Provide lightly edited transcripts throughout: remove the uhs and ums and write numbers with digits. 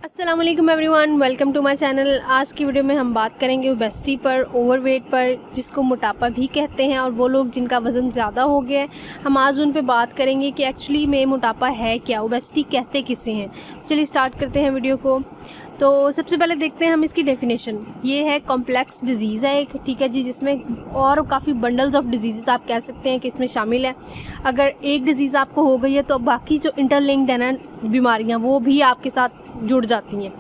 अस्सलाम वालेकुम everyone, welcome to my channel. आज की वीडियो में हम बात करेंगे ओबेसिटी पर, ओवरवेट पर, जिसको मोटापा भी कहते हैं, और वो लोग जिनका वज़न ज़्यादा हो गया है। हम आज उन पे बात करेंगे कि एक्चुअली में मोटापा है क्या, ओबेसिटी कहते किसे हैं। चलिए स्टार्ट करते हैं वीडियो को। तो सबसे पहले देखते हैं हम इसकी डेफिनेशन। ये है कॉम्प्लेक्स डिजीज़ है एक, ठीक है जी, जिसमें और काफ़ी बंडल्स ऑफ डिजीज़ आप कह सकते हैं कि इसमें शामिल है। अगर एक डिजीज़ आपको हो गई है तो बाकी जो इंटरलिंक्ड है ना बीमारियाँ, वो भी आपके साथ जुड़ जाती हैं।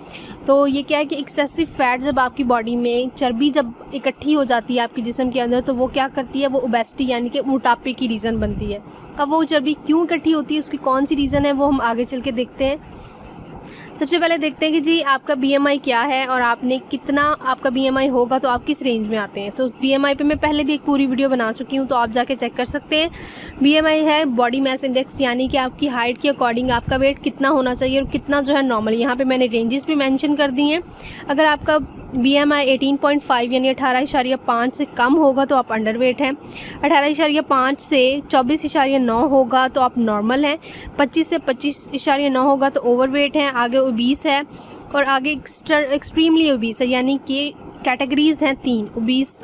तो ये क्या है कि एक्सेसिव फैट, जब आपकी बॉडी में चर्बी जब इकट्ठी हो जाती है आपके जिस्म के अंदर, तो वो क्या करती है, वो ओबेसिटी यानी कि मोटापे की रीज़न बनती है। अब वो चर्बी क्यों इकट्ठी होती है, उसकी कौन सी रीज़न है, वो हम आगे चल के देखते हैं। सबसे पहले देखते हैं कि जी आपका बीएमआई क्या है और आपने कितना आपका बीएमआई होगा तो आप किस रेंज में आते हैं। तो बीएमआई पे मैं पहले भी एक पूरी वीडियो बना चुकी हूँ, तो आप जाके चेक कर सकते हैं। बीएमआई है बॉडी मास इंडेक्स, यानी कि आपकी हाइट के अकॉर्डिंग आपका वेट कितना होना चाहिए और कितना जो है नॉर्मल। यहाँ पे मैंने रेंजेस भी मेंशन कर दी हैं। अगर आपका बीएमआई 18.5 यानी 18.5 से कम होगा तो आप अंडर वेट हैं। 18.5 से 24.9 होगा तो आप नॉर्मल हैं। 25 से 25.9 होगा तो ओवरवेट हैं। आगे ओबीस है, और आगे एक्सट्रीमली ओबीस है, यानी कि कैटेगरीज़ हैं 3,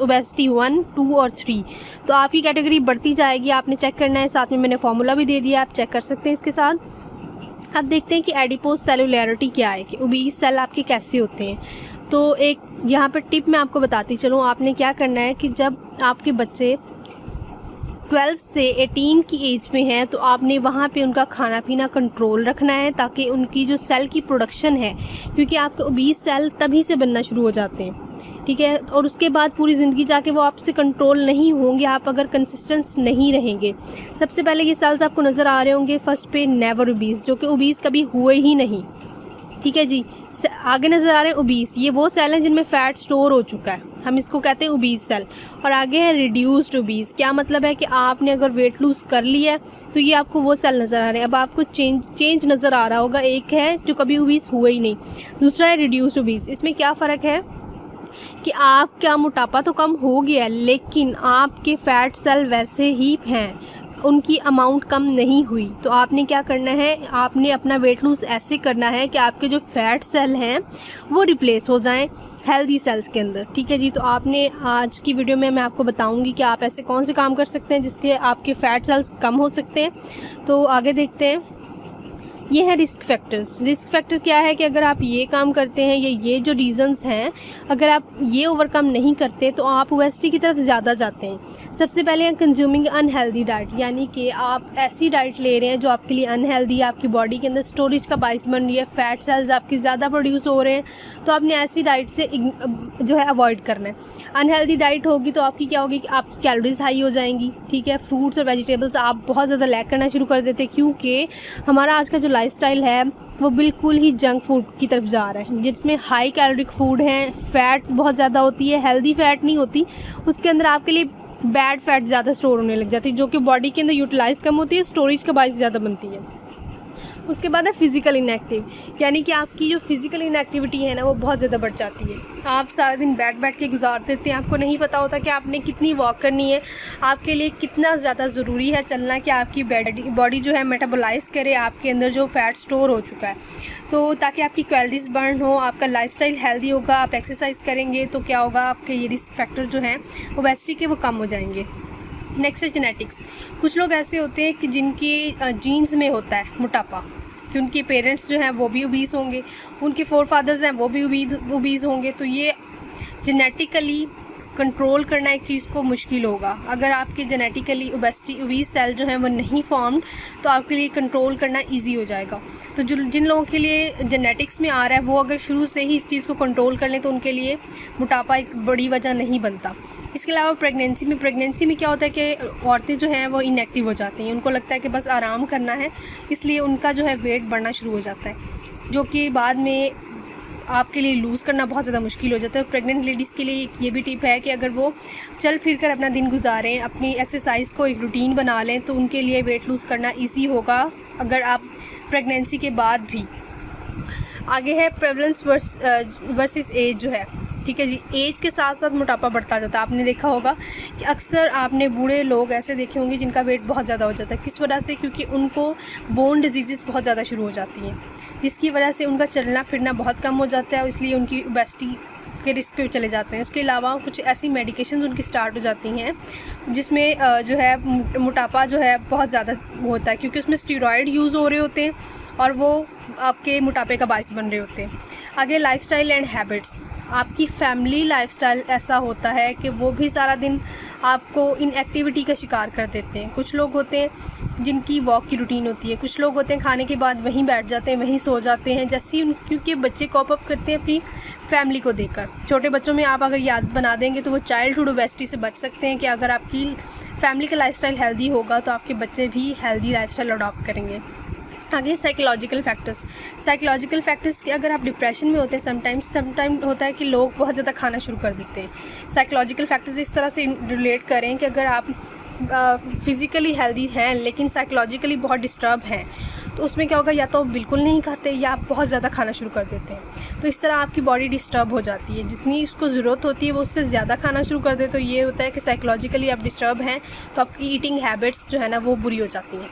ओबेसिटी 1, 2 और 3। तो आपकी कैटेगरी बढ़ती जाएगी, आपने चेक करना है। साथ में मैंने फार्मूला भी दे दिया, आप चेक कर सकते हैं इसके साथ। अब देखते हैं कि एडिपोज सेलुलैरिटी क्या है, कि ओबीस सेल आपके कैसे होते हैं। तो एक यहाँ पर टिप मैं आपको बताती चलूँ। आपने क्या करना है कि जब आपके बच्चे 12 से 18 की एज में हैं, तो आपने वहाँ पे उनका खाना पीना कंट्रोल रखना है, ताकि उनकी जो सेल की प्रोडक्शन है, क्योंकि आपके ओबीस सेल तभी से बनना शुरू हो जाते हैं, ठीक है। और उसके बाद पूरी ज़िंदगी जाके वो आपसे कंट्रोल नहीं होंगे, आप अगर कंसिस्टेंस नहीं रहेंगे। सबसे पहले ये सेल्स आपको नज़र आ रहे होंगे फर्स्ट पे, नेवर ओबीस, जो कि ओबीस कभी हुए ही नहीं, ठीक है जी। आगे नज़र आ रहे हैं ओबीस, ये वो सेल हैं जिनमें फ़ैट स्टोर हो चुका है, हम इसको कहते हैं ओबीस सेल। और आगे है रिड्यूस्ड ओबीस, क्या मतलब है कि आपने अगर वेट लूज़ कर लिया है तो ये आपको वो सेल नज़र आ रहे हैं। अब आपको चेंज नज़र आ रहा होगा। एक है जो कभी ओबीस हुए ही नहीं, दूसरा है रिड्यूस्ड ओबीस। इसमें क्या फ़र्क है कि आपका मोटापा तो कम हो गया है, लेकिन आपके फ़ैट सेल वैसे ही हैं, उनकी अमाउंट कम नहीं हुई। तो आपने क्या करना है, आपने अपना वेट लूज़ ऐसे करना है कि आपके जो फ़ैट सेल हैं वो रिप्लेस हो जाएं हेल्दी सेल्स के अंदर, ठीक है जी। तो आपने आज की वीडियो में मैं आपको बताऊंगी कि आप ऐसे कौन से काम कर सकते हैं जिसके आपके फ़ैट सेल्स कम हो सकते हैं। तो आगे देखते हैं। ये है रिस्क फैक्टर्स। रिस्क फैक्टर क्या है कि अगर आप ये काम करते हैं, ये जो रीज़न्स हैं, अगर आप ये ओवरकम नहीं करते तो आप ओबेसिटी की तरफ ज़्यादा जाते हैं। सबसे पहले है कंज्यूमिंग अनहेल्दी डाइट, यानी कि आप ऐसी डाइट ले रहे हैं जो आपके लिए अनहेल्दी है, आपकी बॉडी के अंदर स्टोरेज का बाइस बन रही है, फैट सेल्स आपके ज़्यादा प्रोड्यूस हो रहे हैं, तो आपने ऐसी डाइट से जो है अवॉइड करना है। अनहेल्दी डाइट होगी तो आपकी क्या होगी कि आपकी कैलोरीज हाई हो जाएंगी, ठीक है। फ्रूट्स और वेजिटेबल्स आप बहुत ज़्यादा लैक करना शुरू कर देते हैं, क्योंकि हमारा आज का जो लाइफस्टाइल है वो बिल्कुल ही जंक फूड की तरफ जा रहा है, जिसमें हाई कैलोरिक फूड हैं, फ़ैट बहुत ज़्यादा होती है, हेल्दी फ़ैट नहीं होती, उसके अंदर आपके लिए बैड फैट ज़्यादा स्टोर होने लग जाती है, जो कि बॉडी के अंदर यूटिलाइज कम होती है, स्टोरेज का बाइस ज़्यादा बनती है। उसके बाद है फिज़िकल इनएक्टिव, यानी कि आपकी जो फिज़िकल इनएक्टिविटी है ना वो बहुत ज़्यादा बढ़ जाती है। आप सारा दिन बैठ के गुजार देते हैं, आपको नहीं पता होता कि आपने कितनी वॉक करनी है, आपके लिए कितना ज़्यादा ज़रूरी है चलना कि आपकी बॉडी जो है मेटाबोलाइज़ करे आपके अंदर जो फ़ैट स्टोर हो चुका है, तो ताकि आपकी कैलोरीज बर्न हो, आपका लाइफस्टाइल हेल्दी होगा, आप एक्सरसाइज करेंगे तो क्या होगा, आपके ये रिस्क फैक्टर जो हैं ओबेसिटी के वो कम हो जाएंगे। नेक्स्ट है जेनेटिक्स। कुछ लोग ऐसे होते हैं कि जिनकी जीन्स में होता है मोटापा, कि उनके पेरेंट्स जो हैं वो भी ओबीस होंगे, उनके फोरफादर्स हैं वो भी ओबीस होंगे, तो ये जेनेटिकली कंट्रोल करना एक चीज़ को मुश्किल होगा। अगर आपके जेनेटिकली ओबीस सेल जो हैं वो नहीं फॉर्म्ड, तो आपके लिए कंट्रोल करना इजी हो जाएगा। तो जिन लोगों के लिए जेनेटिक्स में आ रहा है, वो अगर शुरू से ही इस चीज़ को कंट्रोल कर लें तो उनके लिए मोटापा एक बड़ी वजह नहीं बनता। इसके अलावा प्रेगनेंसी में क्या होता है कि औरतें जो हैं वो इनएक्टिव हो जाती हैं, उनको लगता है कि बस आराम करना है, इसलिए उनका जो है वेट बढ़ना शुरू हो जाता है, जो कि बाद में आपके लिए लूज़ करना बहुत ज़्यादा मुश्किल हो जाता है। प्रेग्नेंट लेडीज़ के लिए ये भी टिप है कि अगर वो चल फिर कर अपना दिन गुजारें, अपनी एक्सरसाइज को एक रूटीन बना लें, तो उनके लिए वेट लूज़ करना ईजी होगा, अगर आप प्रेगनेंसी के बाद भी। आगे है प्रेवलेंस वर्सेस एज जो है, ठीक है जी। एज के साथ साथ मोटापा बढ़ता जाता है। आपने देखा होगा कि अक्सर आपने बूढ़े लोग ऐसे देखे होंगे जिनका वेट बहुत ज़्यादा हो जाता है। किस वजह से? क्योंकि उनको बोन डिजीज़ बहुत ज़्यादा शुरू हो जाती हैं। जिसकी वजह से उनका चलना फिरना बहुत कम हो जाता है, इसलिए उनकी ओबेसिटी के रिस्क पे चले जाते हैं। उसके अलावा कुछ ऐसी मेडिकेशन उनकी स्टार्ट हो जाती हैं जिसमें जो है मोटापा जो है बहुत ज़्यादा होता है, क्योंकि उसमें स्टेरॉयड यूज़ हो रहे होते हैं और वो आपके मोटापे का बायस बन रहे होते हैं। आगे लाइफस्टाइल एंड हैबिट्स, आपकी फैमिली लाइफस्टाइल ऐसा होता है कि वो भी सारा दिन आपको इनएक्टिविटी का शिकार कर देते हैं। कुछ लोग होते हैं जिनकी वॉक की रूटीन होती है, कुछ लोग होते हैं खाने के बाद वहीं बैठ जाते हैं, वहीं सो जाते हैं, जैसे ही क्योंकि बच्चे कॉप अप करते हैं अपनी फैमिली को देखकर। छोटे बच्चों में आप अगर याद बना देंगे तो वो चाइल्डहुड ओबेसिटी से बच सकते हैं कि अगर आपकी फैमिली का लाइफस्टाइल हेल्दी होगा तो आपके बच्चे भी हेल्दी लाइफस्टाइल अडॉप्ट करेंगे। आगे साइकोलॉजिकल फैक्टर्स कि अगर आप डिप्रेशन में होते हैं समटाइम होता है कि लोग बहुत ज़्यादा खाना शुरू कर देते हैं। साइकोलॉजिकल फैक्टर्स इस तरह से रिलेट करें कि अगर आप फिज़िकली हेल्दी हैं लेकिन साइकोलॉजिकली बहुत डिस्टर्ब हैं तो उसमें क्या होगा, या तो आप बिल्कुल नहीं खाते या आप बहुत ज़्यादा खाना शुरू कर देते हैं। तो इस तरह आपकी बॉडी डिस्टर्ब हो जाती है, जितनी उसको ज़रूरत होती है वो उससे ज़्यादा खाना शुरू कर दे। तो ये होता है कि साइकोलॉजिकली आप डिस्टर्ब हैं तो आपकी ईटिंग हैबिट्स जो है ना वो बुरी हो जाती हैं।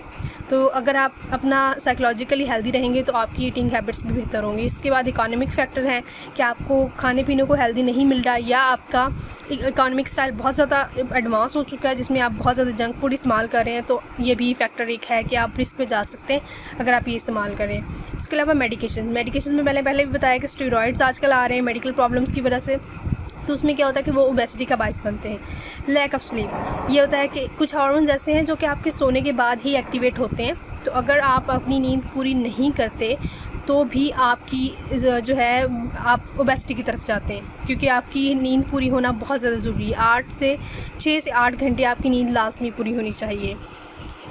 तो अगर आप अपना साइकोलॉजिकली हेल्दी रहेंगे तो आपकी ईटिंग हैबिट्स भी बेहतर होंगी। इसके बाद इकोनॉमिक फैक्टर हैं कि आपको खाने पीने को हेल्दी नहीं मिल रहा या आपका इकोनॉमिक स्टाइल बहुत ज़्यादा एडवांस हो चुका है जिसमें आप बहुत ज़्यादा जंक फूड इस्तेमाल कर रहे हैं, तो ये भी फैक्टर एक है कि आप रिस्क पे जा सकते हैं अगर आप ये इस्तेमाल करें। इसके अलावा मेडिकेशन में मैंने पहले भी बताया कि स्टेरॉइड्स आजकल आ रहे हैं मेडिकल प्रॉब्लम्स की वजह से, तो उसमें क्या होता है कि वो ओबेसिटी का बायस बनते हैं। लैक ऑफ स्लीप, ये होता है कि कुछ हार्मोन्स ऐसे हैं जो कि आपके सोने के बाद ही एक्टिवेट होते हैं, तो अगर आप अपनी नींद पूरी नहीं करते तो भी आपकी जो है आप ओबेसिटी की तरफ जाते हैं, क्योंकि आपकी नींद पूरी होना बहुत ज़्यादा ज़रूरी है। 6 से 8 घंटे आपकी नींद लाजमी पूरी होनी चाहिए।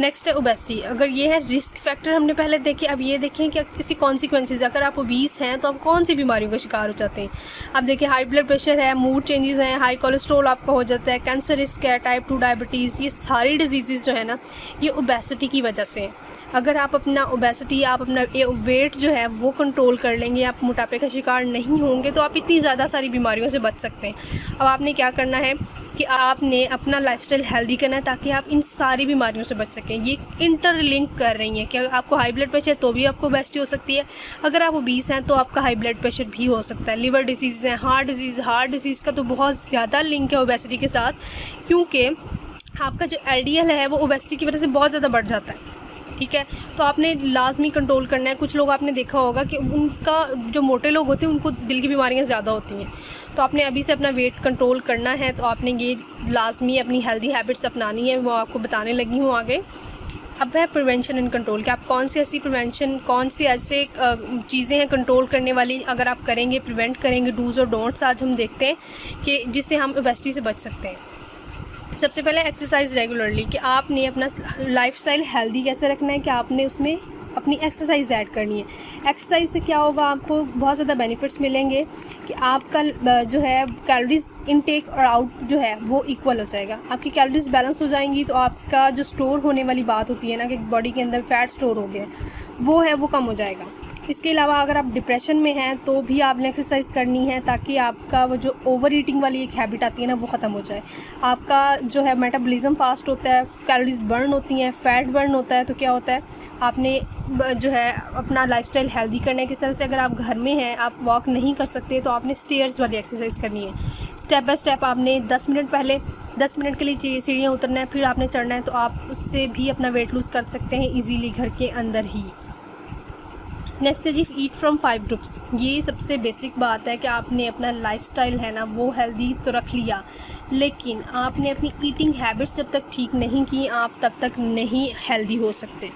नेक्स्ट है ओबेसिटी, अगर ये है रिस्क फैक्टर हमने पहले देखे, अब ये देखें कि इसकी कॉन्सिक्वेंसेस। अगर आप ओबीस हैं तो आप कौन सी बीमारियों का शिकार हो जाते हैं। अब देखिए हाई ब्लड प्रेशर है, मूड चेंजेस हैं, हाई कोलेस्ट्रॉल आपका हो जाता है, कैंसर रिस्क है, टाइप 2 डायबिटीज़, ये सारी डिजीज़ जो है ना ये ओबेसिटी की वजह से। अगर आप अपना ओबेसिटी आप अपना वेट जो है वो कंट्रोल कर लेंगे, आप मोटापे का शिकार नहीं होंगे तो आप इतनी ज़्यादा सारी बीमारियों से बच सकते हैं। अब आपने क्या करना है कि आपने अपना लाइफस्टाइल हेल्दी करना है ताकि आप इन सारी बीमारियों से बच सकें। ये इंटरलिंक कर रही हैं कि आपको हाई ब्लड प्रेशर है तो भी आपको ओबेसिटी हो सकती है, अगर आप ओबीस हैं तो आपका हाई ब्लड प्रेशर भी हो सकता है। लिवर डिजीज़ हैं, हार्ट डिजीज़ का तो बहुत ज़्यादा लिंक है ओबेसिटी के साथ, क्योंकि आपका जो LDL है वो ओबेसिटी की वजह से बहुत ज़्यादा बढ़ जाता है। ठीक है, तो आपने लाजमी कंट्रोल करना है। कुछ लोग आपने देखा होगा कि उनका जो मोटे लोग होते हैं उनको दिल की बीमारियां ज़्यादा होती हैं, तो आपने अभी से अपना वेट कंट्रोल करना है। तो आपने ये लाजमी अपनी हेल्दी हैबिट्स अपनानी है, वो आपको बताने लगी हूँ आगे। अब है प्रिवेंशन एंड कंट्रोल, कि आप कौन सी ऐसी चीज़ें हैं कंट्रोल करने वाली, अगर आप करेंगे प्रिवेंट करेंगे, डूज़ और डोंट्स आज हम देखते हैं कि जिससे हम ओबेसिटी से बच सकते हैं। सबसे पहले एक्सरसाइज रेगुलरली, कि आपने अपना लाइफस्टाइल हेल्दी कैसे रखना है कि आपने उसमें अपनी एक्सरसाइज ऐड करनी है। एक्सरसाइज से क्या होगा, आपको बहुत ज़्यादा बेनिफिट्स मिलेंगे कि आपका जो है कैलोरीज इनटेक और आउट जो है वो इक्वल हो जाएगा, आपकी कैलोरीज बैलेंस हो जाएंगी, तो आपका जो स्टोर होने वाली बात होती है ना कि बॉडी के अंदर फैट स्टोर हो गया वो है वो कम हो जाएगा। इसके अलावा अगर आप डिप्रेशन में हैं तो भी आपने एक्सरसाइज करनी है ताकि आपका वो जो ओवर ईटिंग वाली एक हैबिट आती है ना वो ख़त्म हो जाए। आपका जो है मेटाबॉलिज्म फास्ट होता है, कैलोरीज बर्न होती हैं, फैट बर्न होता है, तो क्या होता है आपने जो है अपना लाइफस्टाइल हेल्दी करने की तरह से, अगर आप घर में हैं आप वॉक नहीं कर सकते तो आपने स्टेयर्स वाली एक्सरसाइज करनी है। स्टेप बाय स्टेप आपने 10 मिनट पहले 10 मिनट के लिए सीढ़ियाँ उतरना है, फिर आपने चढ़ना है, तो आप उससे भी अपना वेट लूज़ कर सकते हैं ईजीली घर के अंदर ही। नेक्स्ट है जी ईट फ्रॉम 5 ग्रुप्स। ये सबसे बेसिक बात है कि आपने अपना लाइफस्टाइल है ना वो हेल्दी तो रख लिया, लेकिन आपने अपनी ईटिंग हैबिट्स जब तक ठीक नहीं की आप तब तक नहीं हेल्दी हो सकते।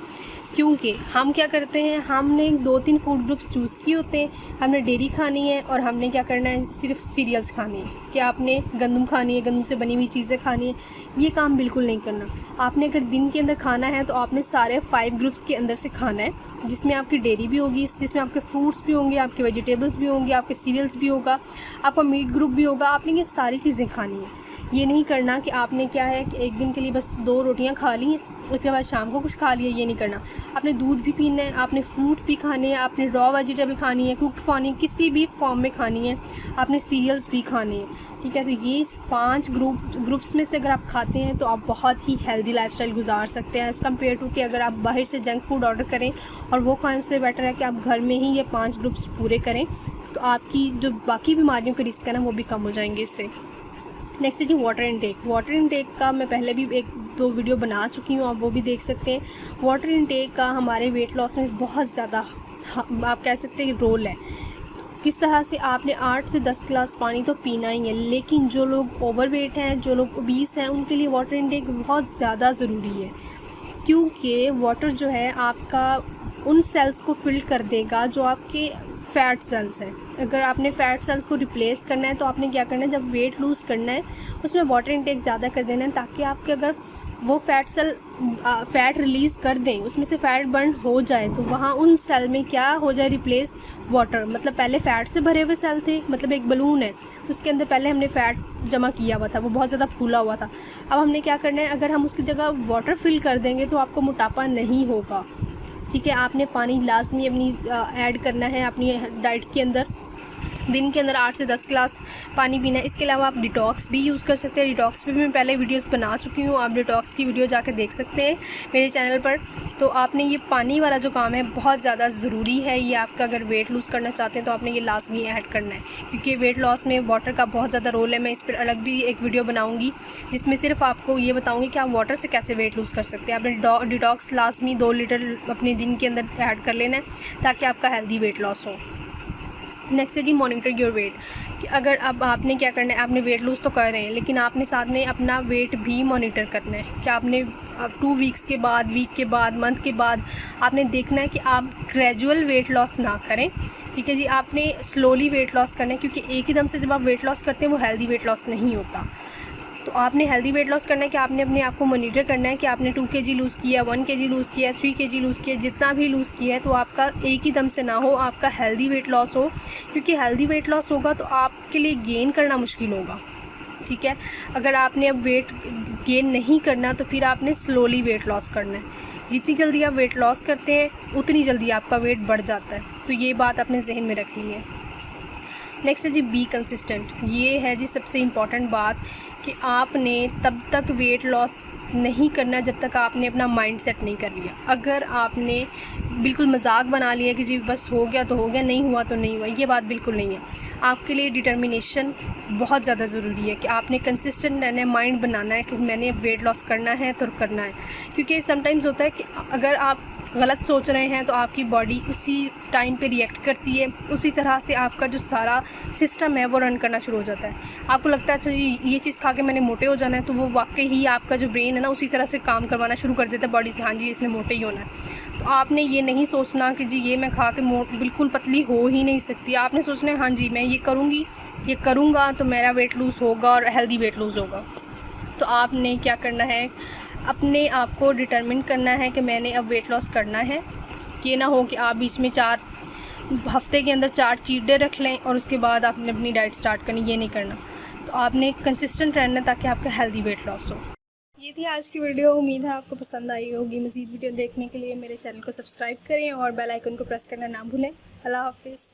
क्योंकि हम क्या करते हैं, हमने 2-3 फूड ग्रुप्स चूज़ किए होते हैं, हमने डेयरी खानी है और हमने क्या करना है सिर्फ सीरियल्स खानी है, कि आपने गंदम खानी है, गंदम से बनी हुई चीज़ें खानी है। ये काम बिल्कुल नहीं करना। आपने अगर दिन के अंदर खाना है तो आपने सारे 5 ग्रुप्स के अंदर से खाना है, जिसमें आपकी डेयरी भी होगी, जिसमें आपके फ्रूट्स भी होंगे, आपके वेजिटेबल्स भी होंगे, आपके सीरियल्स भी होगा, आपका मीट ग्रुप भी होगा। आपने ये सारी चीज़ें खानी है। ये नहीं करना कि आपने क्या है कि एक दिन के लिए बस 2 रोटियां खा ली हैं, उसके बाद शाम को कुछ खा लिया, ये नहीं करना। आपने दूध भी पीना है, आपने फ्रूट भी खाने हैं, आपने रॉ वेजिटेबल खानी है, कुक्ड खानी, किसी भी फॉर्म में खानी है, आपने सीरियल्स भी खाने हैं, ठीक है। तो ये 5 ग्रुप्स में से अगर आप खाते हैं तो आप बहुत ही हेल्दी लाइफस्टाइल गुजार सकते हैं एज़ कम्पेयर टू कि अगर आप बाहर से जंक फूड ऑर्डर करें और वो खाएं। उससे बेटर है कि आप घर में ही ये 5 ग्रुप्स पूरे करें, तो आपकी जो बाकी बीमारियों के रिस्क है ना वो भी कम हो जाएंगे इससे। नेक्स्ट है जी वाटर इनटेक। वाटर इनटेक का मैं पहले भी 1-2 वीडियो बना चुकी हूँ, आप वो भी देख सकते हैं। वाटर इनटेक का हमारे वेट लॉस में बहुत ज़्यादा आप कह सकते हैं रोल है। किस तरह से आपने 8 से 10 गिलास पानी तो पीना ही है, लेकिन जो लोग ओवरवेट हैं, जो लोग ओबीस हैं, उनके लिए वाटर इनटेक बहुत ज़्यादा ज़रूरी है, क्योंकि वाटर जो है आपका उन सेल्स को फिल कर देगा जो आपके फ़ैट सेल्स हैं। अगर आपने फ़ैट सेल्स को रिप्लेस करना है तो आपने क्या करना है, जब वेट लूज़ करना है उसमें वाटर इनटेक ज़्यादा कर देना है, ताकि आपके अगर वो फ़ैट सेल फ़ैट रिलीज़ कर दें, उसमें से फ़ैट बर्न हो जाए, तो वहाँ उन सेल में क्या हो जाए, रिप्लेस वाटर। मतलब पहले फ़ैट से भरे हुए सेल थे, मतलब एक बलून है, उसके अंदर पहले हमने फ़ैट जमा किया हुआ था, वो बहुत ज़्यादा फूला हुआ था। अब हमने क्या करना है, अगर हम उसकी जगह वाटर फिल कर देंगे तो आपको मोटापा नहीं होगा, ठीक है। आपने पानी लाजमी अपनी ऐड करना है अपनी डाइट के अंदर। दिन के अंदर 8 से 10 गिलास पानी पीना है। इसके अलावा आप डिटॉक्स भी यूज़ कर सकते हैं। डिटॉक्स पे भी मैं पहले वीडियोस बना चुकी हूँ, आप डिटॉक्स की वीडियो जाकर देख सकते हैं मेरे चैनल पर। तो आपने ये पानी वाला जो काम है बहुत ज़्यादा ज़रूरी है, ये आपका अगर वेट लूज़ करना चाहते हैं तो आपने ये लाजमी ऐड करना है, क्योंकि वेट लॉस में वाटर का बहुत ज़्यादा रोल है। मैं इस पर अलग भी एक वीडियो बनाऊँगी जिसमें सिर्फ आपको ये बताऊँगी कि आप वाटर से कैसे वेट लूज़ कर सकते हैं। आपने डिटॉक्स लाजमी 2 लीटर अपने दिन के अंदर ऐड कर लेना है ताकि आपका हेल्दी वेट लॉस हो। नेक्स्ट है जी मॉनिटर योर वेट, कि अगर अब आपने क्या करना है, आपने वेट लूज़ तो कर रहे हैं, लेकिन आपने साथ में अपना वेट भी मॉनिटर करना है। कि आपने 2 वीक्स के बाद, वीक के बाद, मंथ के बाद आपने देखना है कि आप ग्रेजुअल वेट लॉस ना करें, ठीक है जी। आपने स्लोली वेट लॉस करना है, क्योंकि एक ही दम से जब आप वेट लॉस करते हैं वो हेल्दी वेट लॉस नहीं होता। तो आपने हेल्दी वेट लॉस करना है कि आपने अपने आप को मॉनिटर करना है कि आपने 2 kg लूज़ किया, 1 kg लूज़ किया, 3 kg लूज़ किया, जितना भी लूज़ किया है, तो आपका एक ही दम से ना हो, आपका हेल्दी वेट लॉस हो, क्योंकि हेल्दी वेट लॉस होगा तो आपके लिए गेन करना मुश्किल होगा, ठीक है। अगर आपने अब वेट गेन नहीं करना तो फिर आपने स्लोली वेट लॉस करना है। जितनी जल्दी आप वेट लॉस करते हैं उतनी जल्दी आपका वेट बढ़ जाता है, तो ये बात अपने जहन में रखनी है। नेक्स्ट है जी बी कंसिस्टेंट। ये है जी सबसे इम्पॉर्टेंट बात, कि आपने तब तक वेट लॉस नहीं करना जब तक आपने अपना माइंड सेट नहीं कर लिया। अगर आपने बिल्कुल मजाक बना लिया कि जी बस हो गया तो हो गया, नहीं हुआ तो नहीं हुआ, ये बात बिल्कुल नहीं है। आपके लिए डिटर्मिनेशन बहुत ज़्यादा ज़रूरी है, कि आपने कंसिस्टेंट रहना है, माइंड बनाना है कि मैंने वेट लॉस करना है तो करना है। क्योंकि समटाइम्स होता है कि अगर आप गलत सोच रहे हैं तो आपकी बॉडी उसी टाइम पे रिएक्ट करती है, उसी तरह से आपका जो सारा सिस्टम है वो रन करना शुरू हो जाता है। आपको लगता है अच्छा जी ये चीज़ खा के मैंने मोटे हो जाना है, तो वो वाकई ही आपका जो ब्रेन है ना उसी तरह से काम करवाना शुरू कर देता है बॉडी से, हाँ जी इसने मोटे ही होना है। तो आपने ये नहीं सोचना कि जी ये मैं खा के बिल्कुल पतली हो ही नहीं सकती। आपने सोचना है हाँ जी मैं ये करूँगी, ये करूँगा तो मेरा वेट लूज़ होगा और हेल्दी वेट लूज़ होगा। तो आपने क्या करना है, अपने आप को डिटरमिन करना है कि मैंने अब वेट लॉस करना है। ये ना हो कि आप बीच में 4 हफ्ते के अंदर 4 चीट डे रख लें और उसके बाद आपने अपनी डाइट स्टार्ट करनी, ये नहीं करना। तो आपने कंसिस्टेंट रहना ताकि आपका हेल्दी वेट लॉस हो। ये थी आज की वीडियो, उम्मीद है आपको पसंद आई होगी। मज़ीद वीडियो देखने के लिए मेरे चैनल को सब्सक्राइब करें और बेल आइकन को प्रेस करना ना भूलें। अल्लाह हाफिज़।